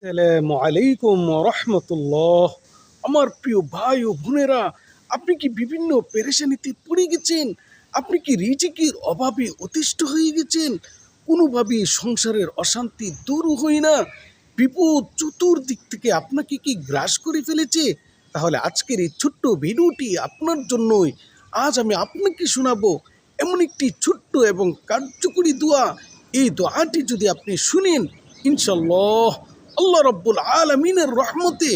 আসসালামু আলাইকুম রহমতুল্লাহ। আমার প্রিয় ভাই ও বোনেরা, আপনি কি বিভিন্ন পেরেশানিতে পড়ে গেছেন? আপনি কি রিজিকের অভাবে অতিষ্ঠ হয়ে গেছেন? কোনোভাবেই সংসারের অশান্তি দূর হয় না, বিপদ চতুর্দিক থেকে আপনাকে কি গ্রাস করে ফেলেছে? তাহলে আজকের এই ছোট্ট ভিডিওটি আপনার জন্যই। আজ আমি আপনাকে শোনাবো এমন একটি ছোট্ট এবং কার্যকরী দোয়া। এই দোয়াটি যদি আপনি শুনেন, ইনশাল্লাহ আল্লাহ রব্বুল আলমিনের রহমতে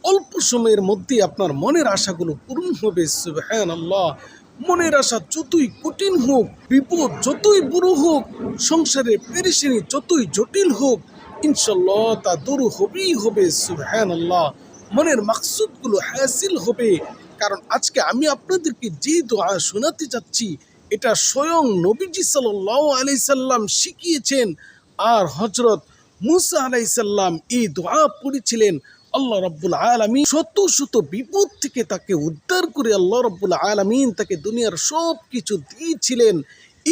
অল্প সময়ের মধ্যে আপনার মনের আশাগুলো পূরণ হবে। সুবহানাল্লাহ। মনের আশা যতই কঠিন হোক, বিপদ যতই বড় হোক, সংসারে পেরেশানি যতই জটিল হোক, ইনশাল্লাহ তা দূর হবেই হবে। সুবহানাল্লাহ। মনের মাকসুদগুলো হাসিল হবে। কারণ আজকে আমি আপনাদেরকে যে দোয়া শোনাতে যাচ্ছি, এটা স্বয়ং নবীজি সাল্লাল্লাহু আলাইহি সাল্লাম শিখিয়েছেন। আর হযরত মুসা আলাইসাল্লাম এই দোয়া পড়েছিলেন। আল্লাহ রব্বুল আলামিন শত শত বিপদ থেকে তাকে উদ্ধার করে আল্লাহ রব্বুল আলামিন তাকে দুনিয়ার সব কিছু দিয়েছিলেন।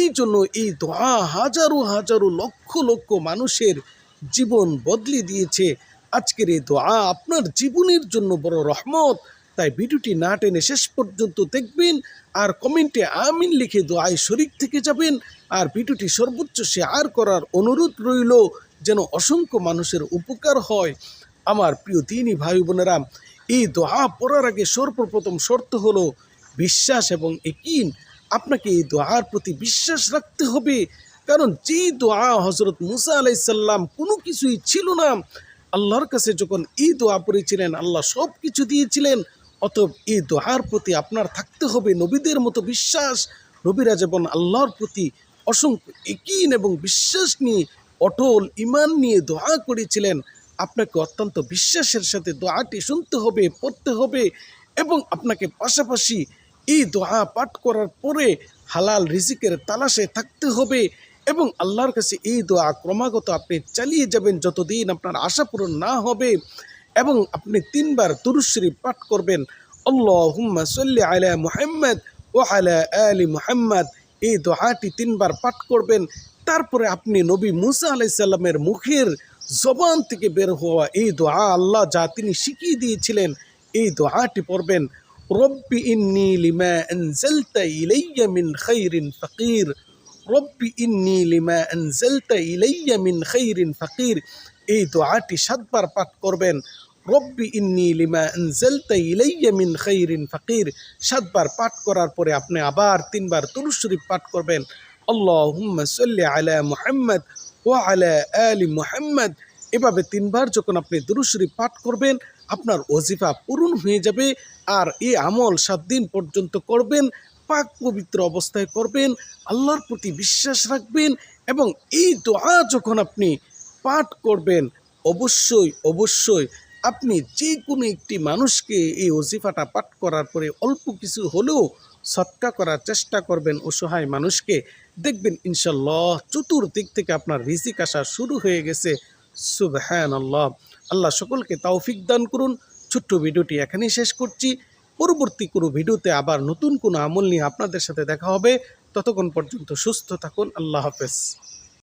এই জন্য এই দোয়া হাজারো হাজারো লক্ষ লক্ষ মানুষের জীবন বদলে দিয়েছে। আজকের এই দোয়া আপনার জীবনের জন্য বড় রহমত। তাই ভিডিওটি না টেনে শেষ পর্যন্ত দেখবেন, আর কমেন্টে আমিন লিখে দোয়ায় শরীক থেকে যাবেন। আর ভিডিওটি সর্বোচ্চ শেয়ার করার অনুরোধ রইল, যেন অসংখ্য মানুষের উপকার হয়। আমার প্রিয় দিনী ভাই বোনেরা, এই দোয়া পড়ার আগে সর্বপ্রথম শর্ত হলো বিশ্বাস এবং ইয়াকিন। আপনাকে এই দোয়ার প্রতি বিশ্বাস রাখতে হবে। কারণ যে দোয়া হযরত মুসা আলাইসাল্লাম কোনো কিছুই ছিল না, আল্লাহর কাছে যখন এই দোয়া পড়েছিলেন, আল্লাহ সব কিছু দিয়েছিলেন। অতএব এই দোয়ার প্রতি আপনার থাকতে হবে নবীদের মতো বিশ্বাস। নবীরা যেমন আল্লাহর প্রতি অসংখ্য ইয়াকিন এবং বিশ্বাস নিয়ে, অটল ইমান নিয়ে দোয়া করেছিলেন, আপনাকে অত্যন্ত বিশ্বাসের সাথে দোয়াটি শুনতে হবে, পড়তে হবে। এবং আপনাকে পাশাপাশি এই দোয়া পাঠ করার পরে হালাল রিজিকের তালাশে থাকতে হবে। এবং আল্লাহর কাছে এই দোয়া ক্রমাগত আপনি চালিয়ে যাবেন যতদিন আপনার আশা পূরণ না হবে। এবং আপনি 3 বার দুরূদ শরীফ পাঠ করবেন, আল্লাহুম্মা সাল্লি আলা মুহাম্মাদ ওয়া আলা আলি মুহাম্মাদ। এই দোয়াটি 3 বার পাঠ করবেন। তারপরে আপনি নবী মুসা আলাইসাল্লামের মুখের জবান থেকে বের হওয়া এই দোয়া, আল্লাহ যা তিনি শিখিয়ে দিয়েছিলেন, এই দোয়াটি পড়বেন। রব্বি ইন্নী লিমা আনজালতা ইলাইয়া মিন খাইরিন ফাকির। রব্বি ইন্নী লিমা আনজালতা ইলাইয়া মিন খাইরিন ফাকির। এই দোয়াটি 7 বার পাঠ করবেন। রব্বি ইন্নী লিমা আনজালতা ইলাইয়া মিন খাইরিন ফাকির। 7 বার পাঠ করার পরে আপনি আবার 3 বার দুরূদ শরীফ পাঠ করবেন, আল্লাহুম্মা সাল্লি আলা মুহাম্মাদ ওয়া আলা আলি মুহাম্মাদ। এভাবে 3 বার যখন আপনি দুরূদ শরীফ পাঠ করবেন, আপনার ওজিফা পূরণ হয়ে যাবে। আর এই আমল 7 দিন পর্যন্ত করবেন, পাক পবিত্র অবস্থায় করবেন, আল্লাহর প্রতি বিশ্বাস রাখবেন। এবং এই দোয়া যখন আপনি পাঠ করবেন, অবশ্যই অবশ্যই আপনি যে কোনো একটি মানুষকে এই ওজিফাটা পাঠ করার পরে অল্প কিছু হলেও সৎকা করার চেষ্টা করবেন অসহায় মানুষকে। দেখবেন ইনশাল্লাহ চতুর্দিক থেকে আপনার রিজিক আসা শুরু হয়ে গেছে। সুবহানাল্লাহ। আল্লাহ সকলকে তৌফিক দান করুন। ছোট্ট ভিডিওটি এখানেই শেষ করছি। পরবর্তী কোনো ভিডিওতে আবার নতুন কোনো আমল নিয়ে আপনাদের সাথে দেখা হবে। ততক্ষণ পর্যন্ত সুস্থ থাকুন। আল্লাহ হাফেজ।